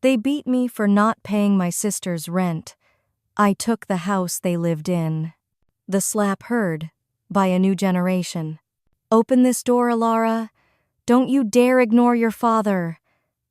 They beat me for not paying my sister's rent. I took the house they lived in. The slap heard by a new generation. Open this door, Elara. Don't you dare ignore your father.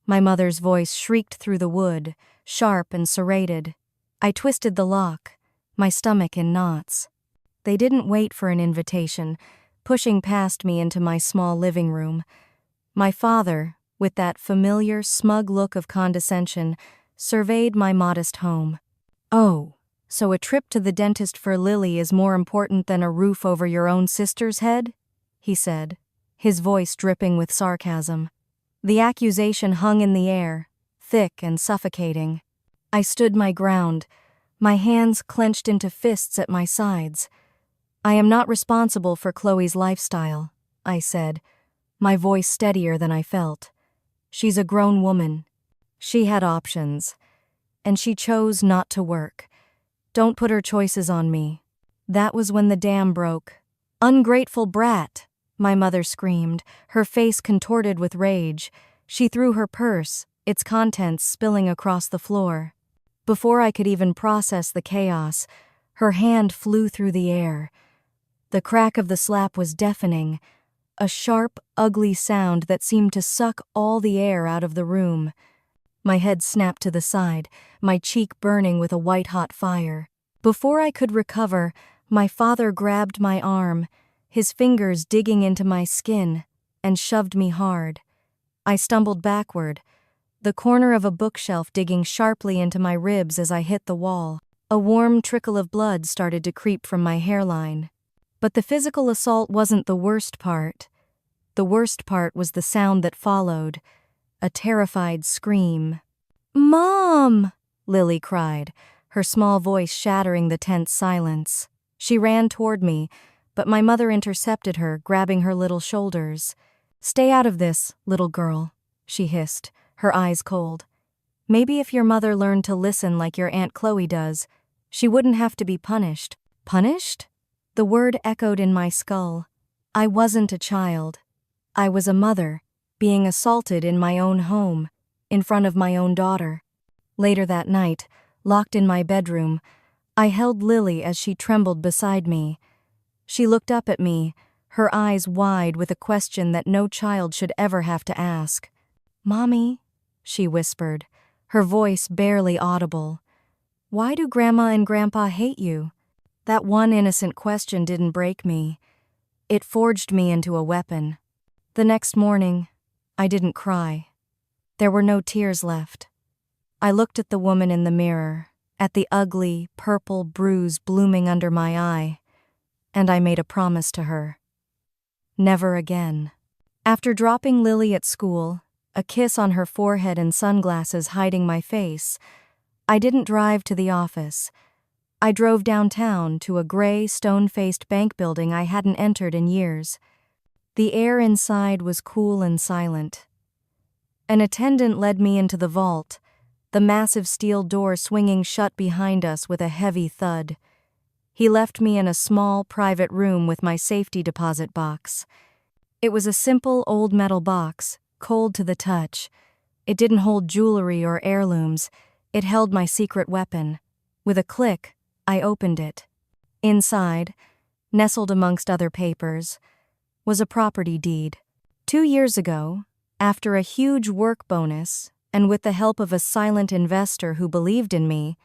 My mother's voice shrieked through the wood, sharp and serrated. I twisted the lock, my stomach in knots. They didn't wait for an invitation, pushing past me into my small living room. My father, with that familiar, smug look of condescension, surveyed my modest home. Oh, so a trip to the dentist for Lily is more important than a roof over your own sister's head? He said, his voice dripping with sarcasm. The accusation hung in the air, thick and suffocating. I stood my ground, my hands clenched into fists at my sides. I am not responsible for Chloe's lifestyle, I said, my voice steadier than I felt. She's a grown woman. She had options, and she chose not to work. Don't put her choices on me. That was when the dam broke. Ungrateful brat, my mother screamed, her face contorted with rage. She threw her purse, its contents spilling across the floor. Before I could even process the chaos, her hand flew through the air. The crack of the slap was deafening, a sharp, ugly sound that seemed to suck all the air out of the room. My head snapped to the side, my cheek burning with a white-hot fire. Before I could recover, my father grabbed my arm, his fingers digging into my skin, and shoved me hard. I stumbled backward, the corner of a bookshelf digging sharply into my ribs as I hit the wall. A warm trickle of blood started to creep from my hairline. But the physical assault wasn't the worst part. The worst part was the sound that followed, a terrified scream. "Mom!" Lily cried, her small voice shattering the tense silence. She ran toward me, but my mother intercepted her, grabbing her little shoulders. "Stay out of this, little girl," she hissed, her eyes cold. "Maybe if your mother learned to listen like your Aunt Chloe does, she wouldn't have to be punished." Punished? The word echoed in my skull. I wasn't a child. I was a mother, being assaulted in my own home, in front of my own daughter. Later that night, locked in my bedroom, I held Lily as she trembled beside me. She looked up at me, her eyes wide with a question that no child should ever have to ask. "Mommy," she whispered, her voice barely audible. "Why do Grandma and Grandpa hate you?" That one innocent question didn't break me. It forged me into a weapon. The next morning, I didn't cry. There were no tears left. I looked at the woman in the mirror, at the ugly, purple bruise blooming under my eye, and I made a promise to her. Never again. After dropping Lily at school, a kiss on her forehead and sunglasses hiding my face, I didn't drive to the office. I drove downtown to a gray, stone-faced bank building I hadn't entered in years. The air inside was cool and silent. An attendant led me into the vault, the massive steel door swinging shut behind us with a heavy thud. He left me in a small, private room with my safety deposit box. It was a simple, old metal box, cold to the touch. It didn't hold jewelry or heirlooms. It held my secret weapon. With a click, I opened it. Inside, nestled amongst other papers, was a property deed. 2 years ago, after a huge work bonus, and with the help of a silent investor who believed in me,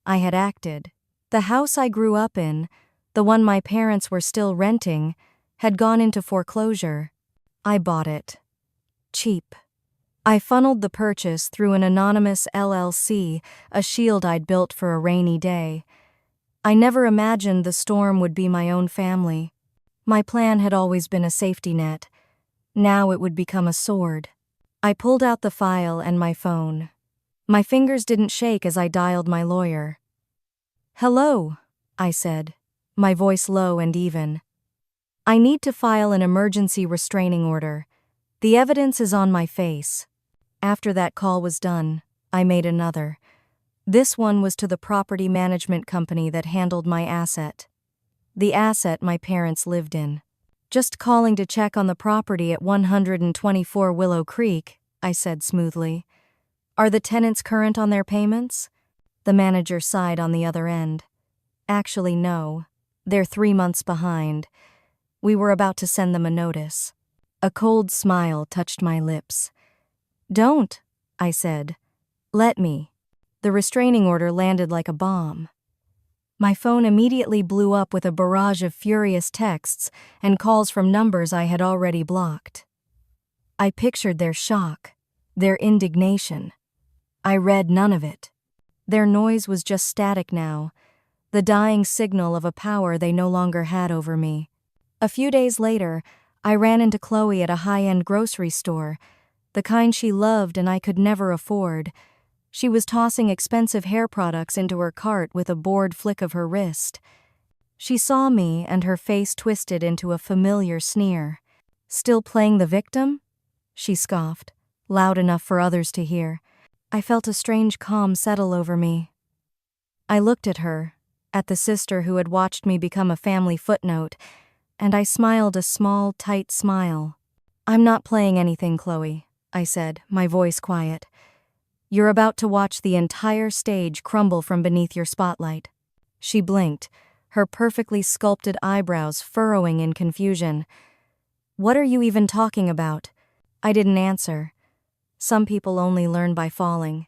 I had acted. The house I grew up in, the one my parents were still renting, had gone into foreclosure. I bought it. Cheap. I funneled the purchase through an anonymous LLC, a shield I'd built for a rainy day. I never imagined the storm would be my own family. My plan had always been a safety net. Now it would become a sword. I pulled out the file and my phone. My fingers didn't shake as I dialed my lawyer. "Hello," I said, my voice low and even. "I need to file an emergency restraining order. The evidence is on my face." After that call was done, I made another. This one was to the property management company that handled my asset. The asset my parents lived in. "Just calling to check on the property at 124 Willow Creek," I said smoothly. Are the tenants current on their payments? The manager sighed on the other end. Actually, no. They're 3 months behind. We were about to send them a notice. A cold smile touched my lips. Don't, I said. Let me. The restraining order landed like a bomb. My phone immediately blew up with a barrage of furious texts and calls from numbers I had already blocked. I pictured their shock, their indignation. I read none of it. Their noise was just static now, the dying signal of a power they no longer had over me. A few days later, I ran into Chloe at a high-end grocery store, the kind she loved and I could never afford. She was tossing expensive hair products into her cart with a bored flick of her wrist. She saw me and her face twisted into a familiar sneer. Still playing the victim? She scoffed, loud enough for others to hear. I felt a strange calm settle over me. I looked at her, at the sister who had watched me become a family footnote, and I smiled a small, tight smile. I'm not playing anything, Chloe, I said, my voice quiet. You're about to watch the entire stage crumble from beneath your spotlight. She blinked, her perfectly sculpted eyebrows furrowing in confusion. What are you even talking about? I didn't answer. Some people only learn by falling.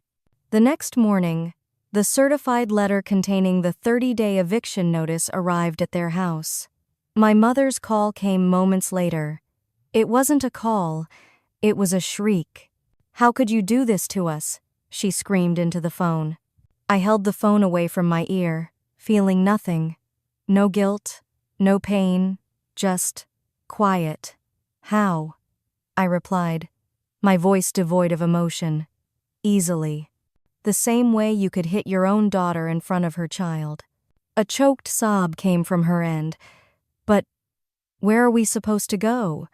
The next morning, the certified letter containing the 30-day eviction notice arrived at their house. My mother's call came moments later. It wasn't a call, it was a shriek. How could you do this to us? She screamed into the phone. I held the phone away from my ear, feeling nothing. No guilt, no pain, just quiet. How? I replied, my voice devoid of emotion. Easily. The same way you could hit your own daughter in front of her child. A choked sob came from her end. But where are we supposed to go?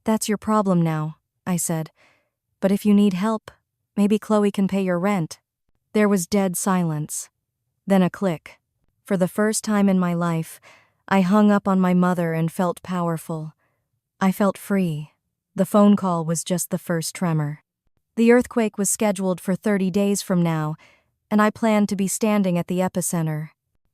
That's your problem now, I said. But if you need help, maybe Chloe can pay your rent. There was dead silence. Then a click. For the first time in my life, I hung up on my mother and felt powerful. I felt free. The phone call was just the first tremor. The earthquake was scheduled for 30 days from now, and I planned to be standing at the epicenter.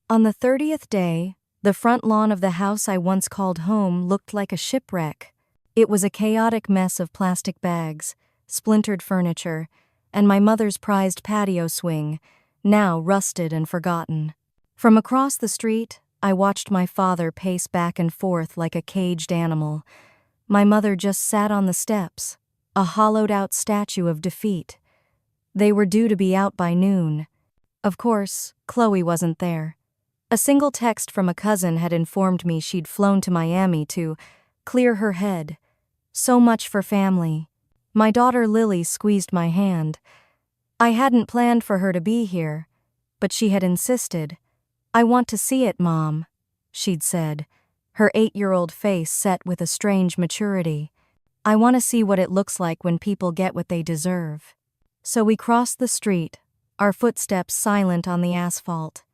On the 30th day, the front lawn of the house I once called home looked like a shipwreck. It was a chaotic mess of plastic bags, splintered furniture, and my mother's prized patio swing, now rusted and forgotten. From across the street, I watched my father pace back and forth like a caged animal. My mother just sat on the steps, a hollowed-out statue of defeat. They were due to be out by noon. Of course, Chloe wasn't there. A single text from a cousin had informed me she'd flown to Miami to clear her head. So much for family. My daughter Lily squeezed my hand. I hadn't planned for her to be here, but she had insisted. I want to see it, Mom, she'd said, her 8-year-old face set with a strange maturity. I want to see what it looks like when people get what they deserve. So we crossed the street, our footsteps silent on the asphalt.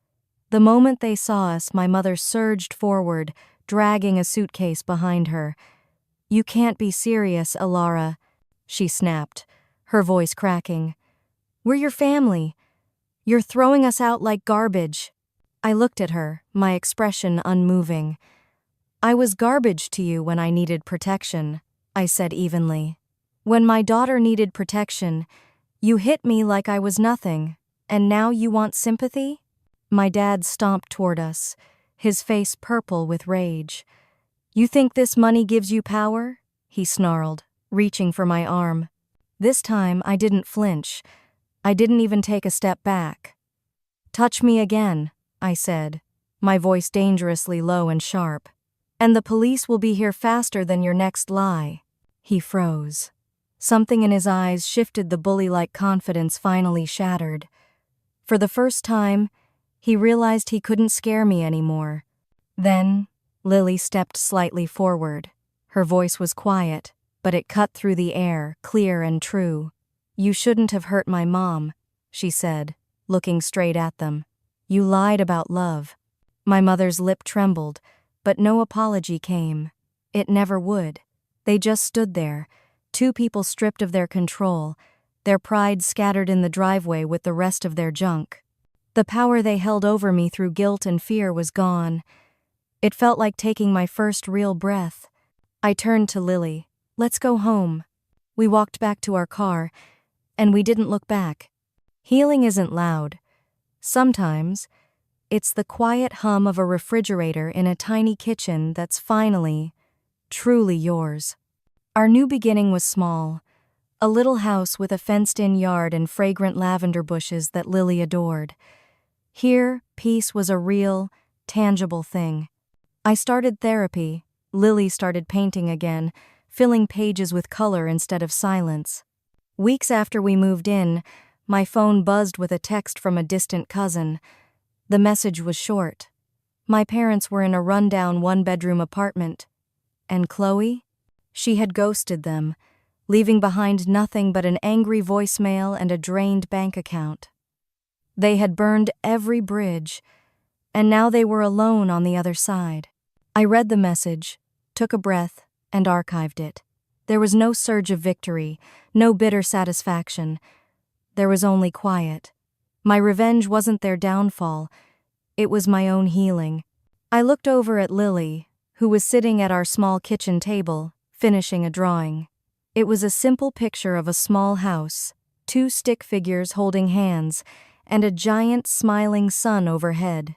The moment they saw us, my mother surged forward, dragging a suitcase behind her. You can't be serious, Elara, she snapped, her voice cracking. We're your family. You're throwing us out like garbage. I looked at her, my expression unmoving. I was garbage to you when I needed protection, I said evenly. When my daughter needed protection, you hit me like I was nothing, and now you want sympathy? My dad stomped toward us, his face purple with rage. You think this money gives you power? He snarled, reaching for my arm. This time I didn't flinch. I didn't even take a step back. Touch me again, I said, my voice dangerously low and sharp. And the police will be here faster than your next lie. He froze. Something in his eyes shifted. The bully-like confidence finally shattered. For the first time, he realized he couldn't scare me anymore. Then, Lily stepped slightly forward. Her voice was quiet, but it cut through the air, clear and true. You shouldn't have hurt my mom, she said, looking straight at them. You lied about love. My mother's lip trembled, but no apology came. It never would. They just stood there, two people stripped of their control, their pride scattered in the driveway with the rest of their junk. The power they held over me through guilt and fear was gone. It felt like taking my first real breath. I turned to Lily. "Let's go home." We walked back to our car, and we didn't look back. Healing isn't loud. Sometimes, it's the quiet hum of a refrigerator in a tiny kitchen that's finally, truly yours. Our new beginning was small. A little house with a fenced-in yard and fragrant lavender bushes that Lily adored. Here, peace was a real, tangible thing. I started therapy. Lily started painting again, filling pages with color instead of silence. Weeks after we moved in, my phone buzzed with a text from a distant cousin. The message was short. My parents were in a rundown one-bedroom apartment. And Chloe? She had ghosted them, leaving behind nothing but an angry voicemail and a drained bank account. They had burned every bridge, and now they were alone on the other side. I read the message, took a breath, and archived it. There was no surge of victory, no bitter satisfaction. There was only quiet. My revenge wasn't their downfall. It was my own healing. I looked over at Lily, who was sitting at our small kitchen table, finishing a drawing. It was a simple picture of a small house, 2 stick figures holding hands, and a giant smiling sun overhead.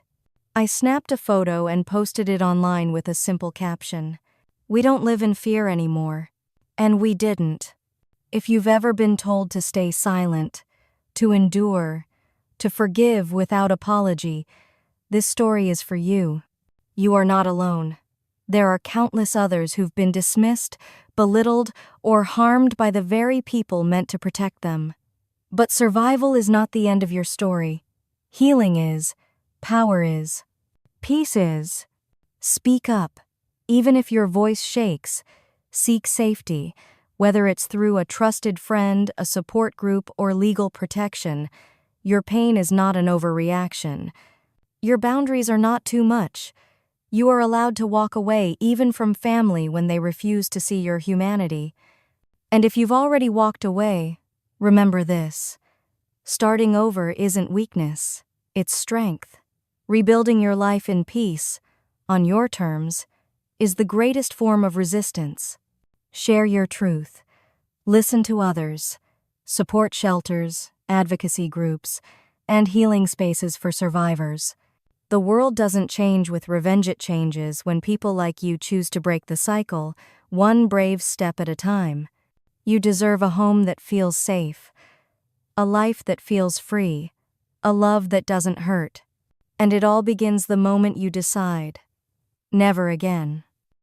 I snapped a photo and posted it online with a simple caption. "We don't live in fear anymore." And we didn't. If you've ever been told to stay silent, to endure, to forgive without apology, this story is for you. You are not alone. There are countless others who've been dismissed, belittled, or harmed by the very people meant to protect them. But survival is not the end of your story. Healing is. Power is. Peace is. Speak up. Even if your voice shakes, seek safety, whether it's through a trusted friend, a support group, or legal protection. Your pain is not an overreaction. Your boundaries are not too much. You are allowed to walk away even from family when they refuse to see your humanity. And if you've already walked away, remember this. Starting over isn't weakness, it's strength. Rebuilding your life in peace, on your terms, is the greatest form of resistance. Share your truth. Listen to others. Support shelters, advocacy groups, and healing spaces for survivors. The world doesn't change with revenge, it changes when people like you choose to break the cycle, one brave step at a time. You deserve a home that feels safe, a life that feels free, a love that doesn't hurt. And it all begins the moment you decide, never again.